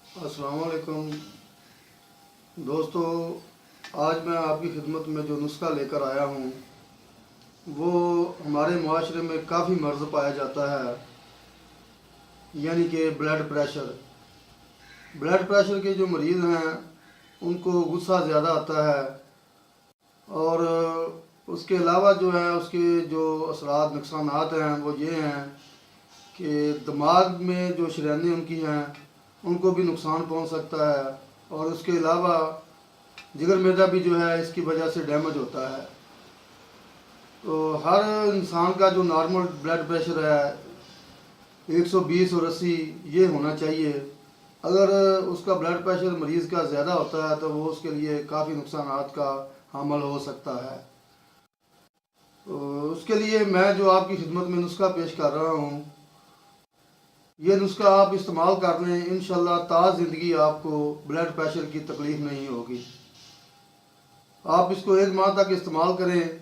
अस्सलाम वालेकुम दोस्तों। आज मैं आपकी खिदमत में जो नुस्खा लेकर आया हूँ वो हमारे माशरे में काफ़ी मर्ज़ पाया जाता है, यानी कि ब्लड प्रेशर के जो मरीज़ हैं उनको गुस्सा ज़्यादा आता है, और उसके अलावा जो है उसके जो असरात नुकसानात हैं वो ये हैं कि दिमाग में जो शरीयानें उनकी हैं उनको भी नुकसान पहुंच सकता है, और उसके अलावा जिगर मैदा भी जो है इसकी वजह से डैमेज होता है। तो हर इंसान का जो नॉर्मल ब्लड प्रेशर है 120 और 80 ये होना चाहिए। अगर उसका ब्लड प्रेशर मरीज़ का ज़्यादा होता है तो वो उसके लिए काफ़ी नुकसानात का हामिल हो सकता है। तो उसके लिए मैं जो आपकी खिदमत में नुस्खा पेश कर रहा हूँ, ये नुस्खा आप इस्तेमाल कर लें, इंशाल्लाह ता ज़िंदगी आपको ब्लड प्रेशर की तकलीफ़ नहीं होगी। आप इसको 1 माह तक इस्तेमाल करें।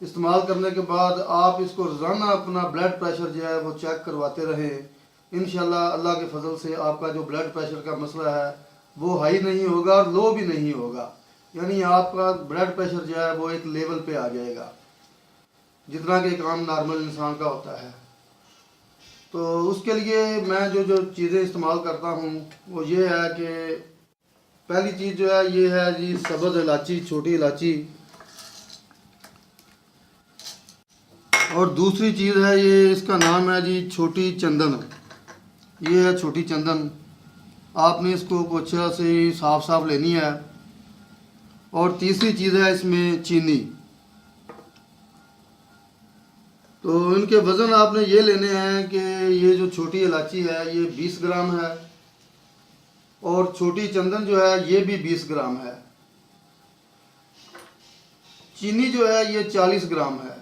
इस्तेमाल करने के बाद आप इसको रोज़ाना अपना ब्लड प्रेशर जो है वो चेक करवाते रहें। इंशाल्लाह अल्लाह के फजल से आपका जो ब्लड प्रेशर का मसला है वो हाई नहीं होगा और लो भी नहीं होगा, यानी आपका ब्लड प्रेशर जो है वो एक लेवल पे आ जाएगा जितना कि एक आम नॉर्मल इंसान का होता है। तो उसके लिए मैं जो जो चीज़ें इस्तेमाल करता हूँ वो ये है कि पहली चीज़ जो है ये है जी सब्ज़ इलायची, छोटी इलायची, और दूसरी चीज़ है ये इसका नाम है जी छोटी चंदन। ये है छोटी चंदन, आपने इसको अच्छा से साफ साफ लेनी है। और तीसरी चीज़ है इसमें चीनी। तो इनके वज़न आपने ये लेने हैं कि ये जो छोटी इलायची है ये 20 ग्राम है, और छोटी चंदन जो है ये भी 20 ग्राम है। चीनी जो है ये 40 ग्राम है,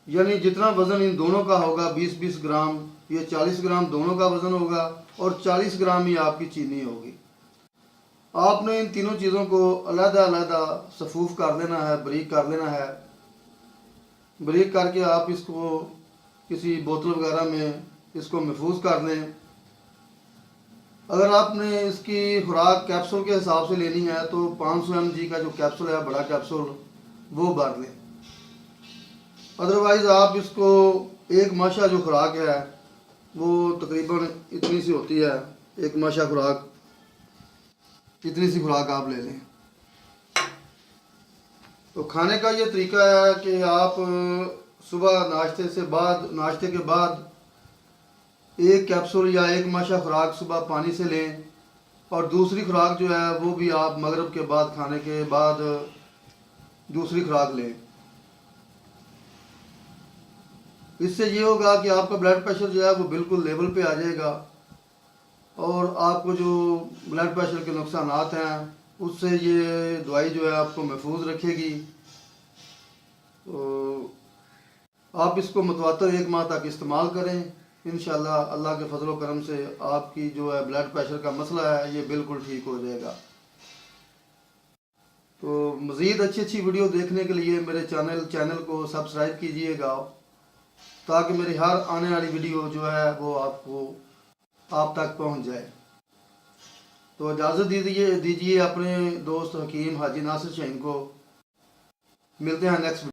यानी जितना वज़न इन दोनों का होगा 20-20 ग्राम, ये 40 ग्राम दोनों का वज़न होगा, और 40 ग्राम ही आपकी चीनी होगी। आपने इन तीनों चीज़ों को अलग-अलग सफूफ कर लेना है, बारीक कर लेना है। बारीक करके आप इसको किसी बोतल वगैरह में इसको महफूज कर लें। अगर आपने इसकी खुराक कैप्सूल के हिसाब से लेनी है तो 500 mg का जो कैप्सूल है, बड़ा कैप्सूल, वो भर लें। अदरवाइज़ आप इसको एक माशा जो खुराक है वो तकरीबन इतनी सी होती है, एक माशा खुराक, इतनी सी खुराक आप ले लें। तो खाने का ये तरीका है कि आप सुबह नाश्ते के बाद एक कैप्सूल या एक माशा खुराक सुबह पानी से लें, और दूसरी खुराक जो है वो भी आप मगरिब के बाद, खाने के बाद दूसरी खुराक लें। इससे ये होगा कि आपका ब्लड प्रेशर जो है वो बिल्कुल लेवल पे आ जाएगा, और आपको जो ब्लड प्रेशर के नुकसानात हैं उससे ये दवाई जो है आपको महफूज रखेगी। तो आप इसको मुतवातर 1 माह तक इस्तेमाल करें। इंशाल्लाह अल्लाह के फजल व करम से आपकी जो है ब्लड प्रेशर का मसला है ये बिल्कुल ठीक हो जाएगा। तो मज़ीद अच्छी वीडियो देखने के लिए मेरे चैनल को सब्सक्राइब कीजिएगा, ताकि मेरी हर आने वाली वीडियो जो है वो आप तक पहुंच जाए। तो इजाज़त दीजिए अपने दोस्त हकीम हाजी नासिर शाहीन को। मिलते हैं नेक्स्ट वीडियो।